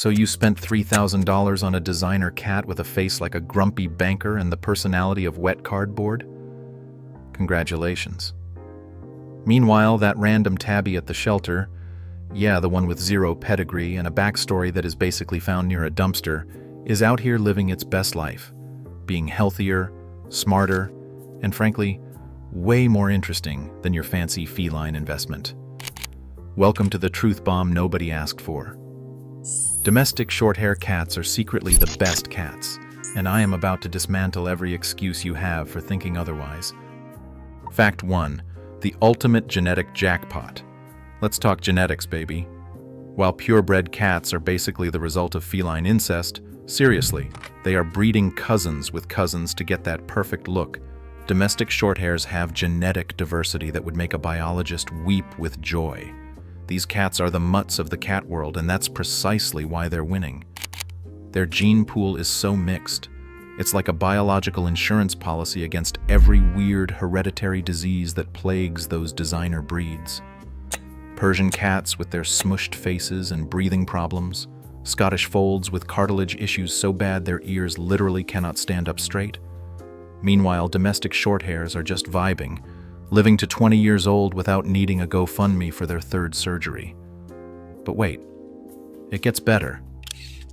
So you spent $3,000 on a designer cat with a face like a grumpy banker and the personality of wet cardboard? Congratulations. Meanwhile, that random tabby at the shelter, yeah, the one with zero pedigree and a backstory that is basically found near a dumpster, is out here living its best life, being healthier, smarter, and frankly, way more interesting than your fancy feline investment. Welcome to the truth bomb nobody asked for. Domestic short-hair cats are secretly the best cats, and I am about to dismantle every excuse you have for thinking otherwise. Fact 1. The ultimate genetic jackpot. Let's talk genetics, baby. While purebred cats are basically the result of feline incest, seriously, they are breeding cousins with cousins to get that perfect look. Domestic shorthairs have genetic diversity that would make a biologist weep with joy. These cats are the mutts of the cat world, and that's precisely why they're winning. Their gene pool is so mixed. It's like a biological insurance policy against every weird hereditary disease that plagues those designer breeds. Persian cats with their smushed faces and breathing problems, Scottish folds with cartilage issues so bad their ears literally cannot stand up straight. Meanwhile, domestic shorthairs are just vibing, living to 20 years old without needing a GoFundMe for their third surgery. But wait, it gets better.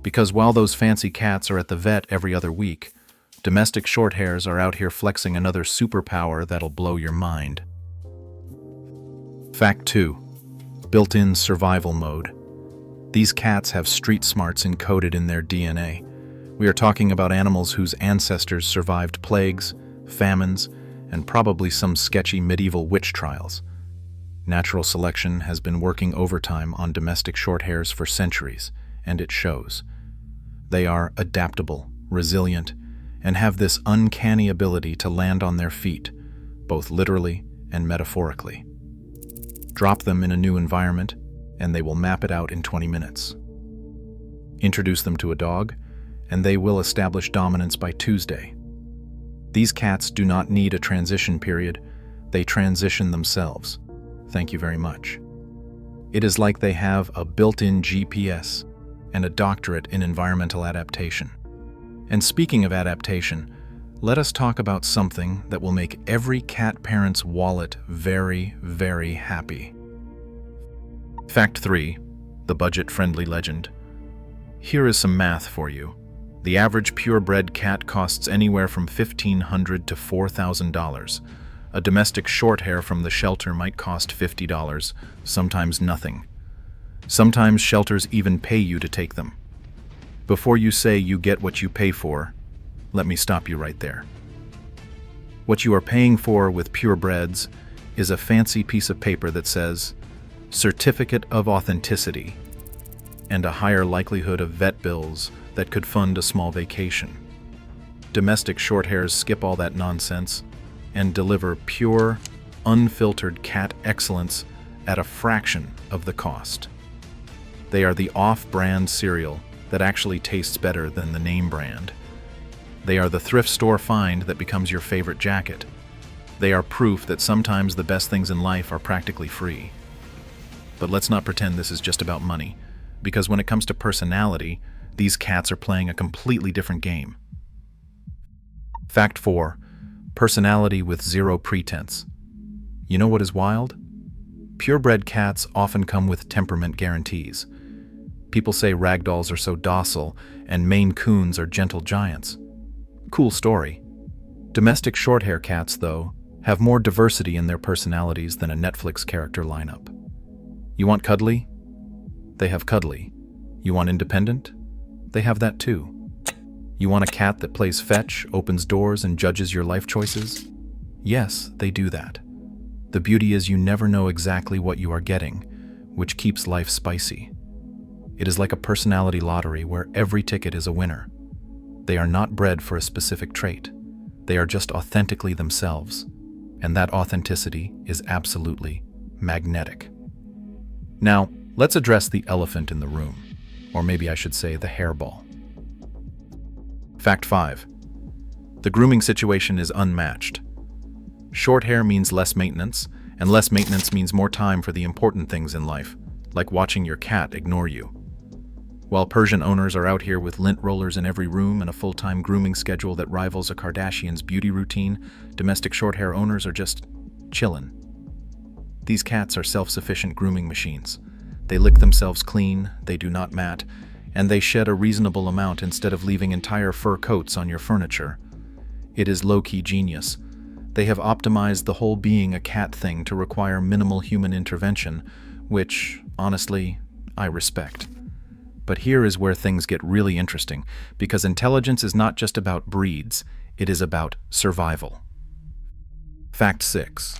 Because while those fancy cats are at the vet every other week, domestic shorthairs are out here flexing another superpower that'll blow your mind. Fact 2. Built-in survival mode. These cats have street smarts encoded in their DNA. We are talking about animals whose ancestors survived plagues, famines, and probably some sketchy medieval witch trials. Natural selection has been working overtime on domestic shorthairs for centuries, and it shows. They are adaptable, resilient, and have this uncanny ability to land on their feet, both literally and metaphorically. Drop them in a new environment, and they will map it out in 20 minutes. Introduce them to a dog, and they will establish dominance by Tuesday. These cats do not need a transition period, they transition themselves. Thank you very much. It is like they have a built-in GPS and a doctorate in environmental adaptation. And speaking of adaptation, let us talk about something that will make every cat parent's wallet very, very happy. Fact 3. The budget-friendly legend. Here is some math for you. The average purebred cat costs anywhere from $1,500 to $4,000. A domestic shorthair from the shelter might cost $50, sometimes nothing. Sometimes shelters even pay you to take them. Before you say you get what you pay for, let me stop you right there. What you are paying for with purebreds is a fancy piece of paper that says, Certificate of Authenticity, and a higher likelihood of vet bills that could fund a small vacation. Domestic shorthairs skip all that nonsense and deliver pure, unfiltered cat excellence at a fraction of the cost. They are the off-brand cereal that actually tastes better than the name brand. They are the thrift store find that becomes your favorite jacket. They are proof that sometimes the best things in life are practically free. But let's not pretend this is just about money, because when it comes to personality, these cats are playing a completely different game. Fact 4. Personality with zero pretense. You know what is wild? Purebred cats often come with temperament guarantees. People say ragdolls are so docile and Maine Coons are gentle giants. Cool story. Domestic shorthair cats, though, have more diversity in their personalities than a Netflix character lineup. You want cuddly? They have cuddly. You want independent? They have that too. You want a cat that plays fetch, opens doors, and judges your life choices? Yes, they do that. The beauty is you never know exactly what you are getting, which keeps life spicy. It is like a personality lottery where every ticket is a winner. They are not bred for a specific trait. They are just authentically themselves, and that authenticity is absolutely magnetic. Now, let's address the elephant in the room, or maybe I should say the hairball. Fact 5. The grooming situation is unmatched. Short hair means less maintenance, and less maintenance means more time for the important things in life, like watching your cat ignore you. While Persian owners are out here with lint rollers in every room and a full-time grooming schedule that rivals a Kardashian's beauty routine, domestic shorthair owners are just chillin'. These cats are self-sufficient grooming machines. They lick themselves clean, they do not mat, and they shed a reasonable amount instead of leaving entire fur coats on your furniture. It is low-key genius. They have optimized the whole being a cat thing to require minimal human intervention, which, honestly, I respect. But here is where things get really interesting, because intelligence is not just about breeds, it is about survival. Fact 6.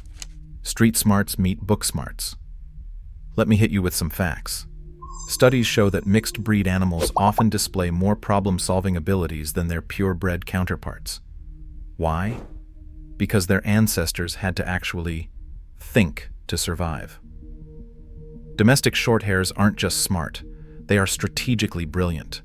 Street smarts meet book smarts. Let me hit you with some facts. Studies show that mixed breed animals often display more problem-solving abilities than their purebred counterparts. Why? Because their ancestors had to actually think to survive. Domestic shorthairs aren't just smart, they are strategically brilliant.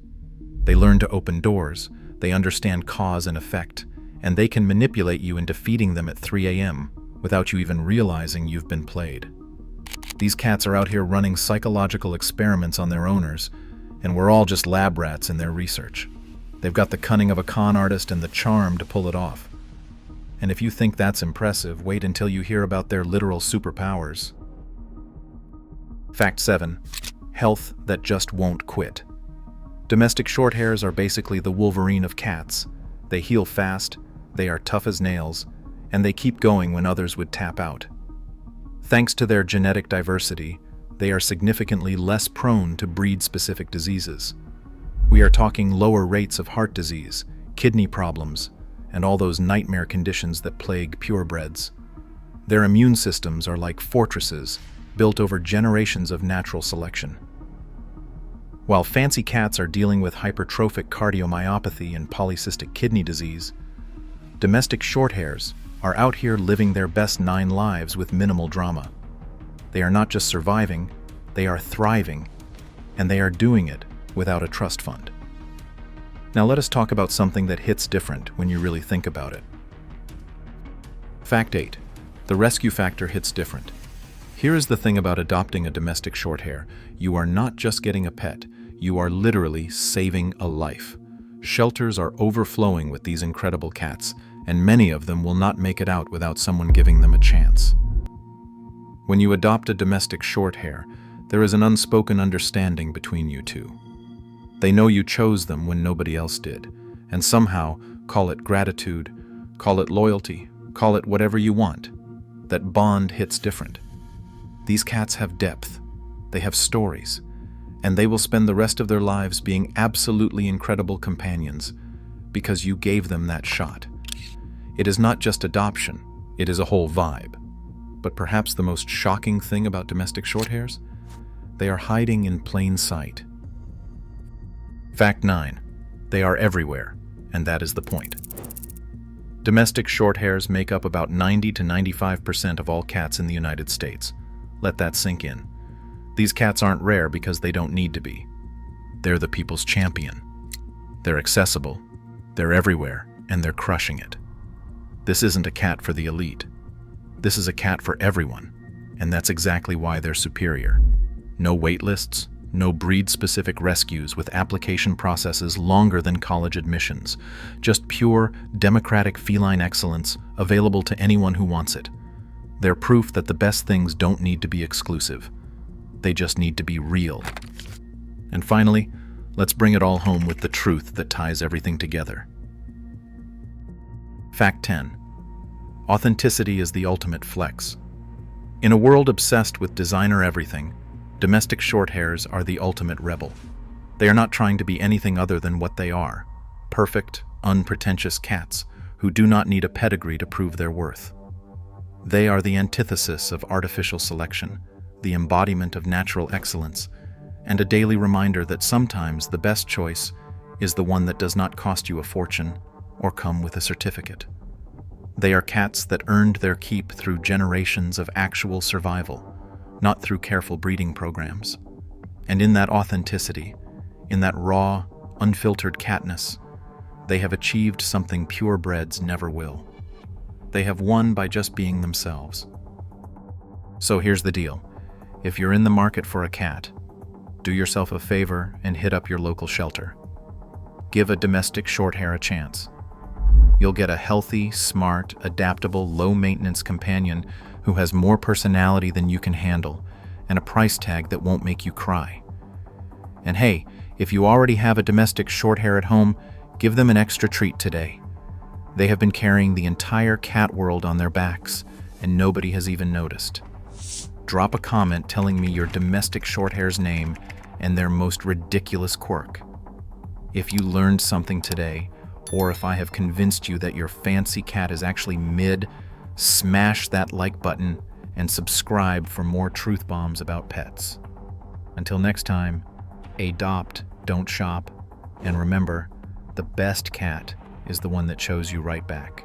They learn to open doors, they understand cause and effect, and they can manipulate you into feeding them at 3 a.m. without you even realizing you've been played. These cats are out here running psychological experiments on their owners, and we're all just lab rats in their research. They've got the cunning of a con artist and the charm to pull it off. And if you think that's impressive, wait until you hear about their literal superpowers. Fact 7. Health that just won't quit. Domestic shorthairs are basically the Wolverine of cats. They heal fast, they are tough as nails, and they keep going when others would tap out. Thanks to their genetic diversity, they are significantly less prone to breed-specific diseases. We are talking lower rates of heart disease, kidney problems, and all those nightmare conditions that plague purebreds. Their immune systems are like fortresses built over generations of natural selection. While fancy cats are dealing with hypertrophic cardiomyopathy and polycystic kidney disease, domestic shorthairs are out here living their best 9 lives with minimal drama. They are not just surviving, they are thriving, and they are doing it without a trust fund. Now let us talk about something that hits different when you really think about it. Fact 8. The rescue factor hits different. Here is the thing about adopting a domestic shorthair. You are not just getting a pet, you are literally saving a life. Shelters are overflowing with these incredible cats, and many of them will not make it out without someone giving them a chance. When you adopt a domestic shorthair, there is an unspoken understanding between you two. They know you chose them when nobody else did, and somehow, call it gratitude, call it loyalty, call it whatever you want, that bond hits different. These cats have depth, they have stories, and they will spend the rest of their lives being absolutely incredible companions because you gave them that shot. It is not just adoption, it is a whole vibe. But perhaps the most shocking thing about domestic shorthairs? They are hiding in plain sight. Fact 9. They are everywhere, and that is the point. Domestic shorthairs make up about 90 to 95% of all cats in the United States. Let that sink in. These cats aren't rare because they don't need to be. They're the people's champion. They're accessible, they're everywhere, and they're crushing it. This isn't a cat for the elite. This is a cat for everyone, and that's exactly why they're superior. No wait lists, no breed-specific rescues with application processes longer than college admissions. Just pure, democratic feline excellence available to anyone who wants it. They're proof that the best things don't need to be exclusive. They just need to be real. And finally, let's bring it all home with the truth that ties everything together. Fact 10. Authenticity is the ultimate flex. In a world obsessed with designer everything, domestic shorthairs are the ultimate rebel. They are not trying to be anything other than what they are: perfect, unpretentious cats who do not need a pedigree to prove their worth. They are the antithesis of artificial selection, the embodiment of natural excellence, and a daily reminder that sometimes the best choice is the one that does not cost you a fortune or come with a certificate. They are cats that earned their keep through generations of actual survival, not through careful breeding programs. And in that authenticity, in that raw, unfiltered catness, they have achieved something purebreds never will. They have won by just being themselves. So here's the deal. If you're in the market for a cat, do yourself a favor and hit up your local shelter. Give a domestic shorthair a chance. You'll get a healthy, smart, adaptable, low-maintenance companion who has more personality than you can handle and a price tag that won't make you cry. And hey, if you already have a domestic shorthair at home, give them an extra treat today. They have been carrying the entire cat world on their backs, and nobody has even noticed. Drop a comment telling me your domestic shorthair's name and their most ridiculous quirk. If you learned something today, or if I have convinced you that your fancy cat is actually mid, smash that like button and subscribe for more truth bombs about pets. Until next time, adopt, don't shop, and remember, the best cat is the one that chose you right back.